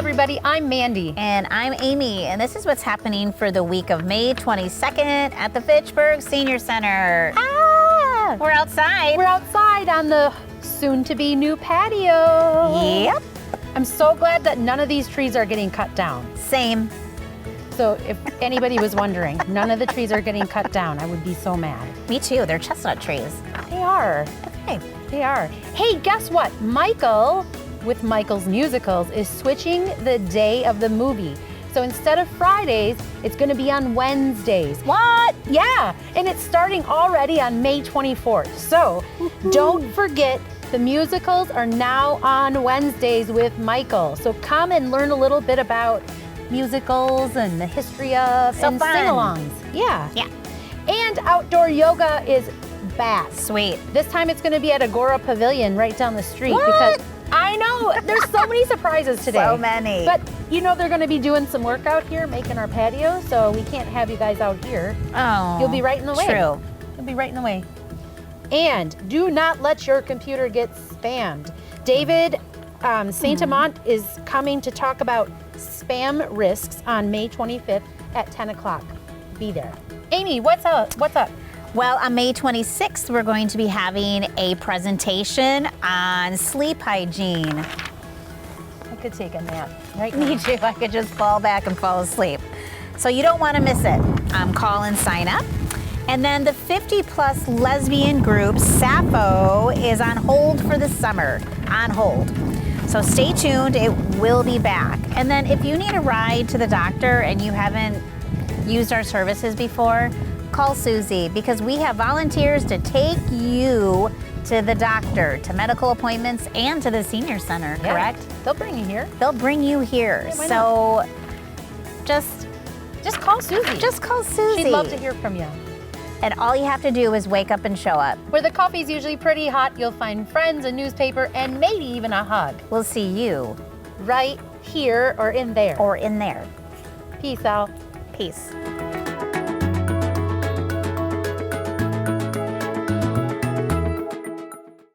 everybody, I'm Mandy. And I'm Amy, and this is what's happening for the week of May 22nd at the Fitchburg Senior Center. Ah! We're outside. We're outside on the soon-to-be new patio. Yep. I'm so glad that none of these trees are getting cut down. Same. So if anybody was wondering, none of the trees are getting cut down. I would be so mad. Me too, they're chestnut trees. They are. Okay. They are. Hey, guess what? Michael, with Michael's Musicals, is switching the day of the movie. So instead of Fridays, it's gonna be on Wednesdays. What? Yeah, and it's starting already on May 24th. So don't forget, the musicals are now on Wednesdays with Michael. So come and learn a little bit about musicals and the history of So and fun. sing-alongs. Yeah. Yeah. And outdoor yoga is back. Sweet. This time it's gonna be at Agora Pavillion right down the street. What? Because I know, there's so many surprises today. So many. But you know they're gonna be doing some work out here, making our patio, so we can't have you guys out here. Oh. You'll be right in the way. True. You'll be right in the way. And do not let your computer get spammed. David St. Amant is coming to talk about spam risks on May 25th at 10 o'clock. Be there. Amy, what's up? What's up? Well, on May 26th, we're going to be having a presentation on sleep hygiene. I could take a nap right now. Me too, I could just fall back and fall asleep. So you don't want to miss it. Call and sign up. And then the 50-plus lesbian group, Sappho, is on hold for the summer, on hold. So stay tuned, it will be back. And then if you need a ride to the doctor and you haven't used our services before, call Suzie, because we have volunteers to take you to the doctor, to medical appointments, and to the senior center, Yeah. correct? They'll bring you here. They'll bring you here. Yeah, why so just call Suzie. just call Suzie. She'd love to hear from you. And all you have to do is wake up and show up. Where the coffee's usually pretty hot, you'll find friends, a newspaper, and maybe even a hug. We'll see you Right here or in there. or in there. Peace out. Peace.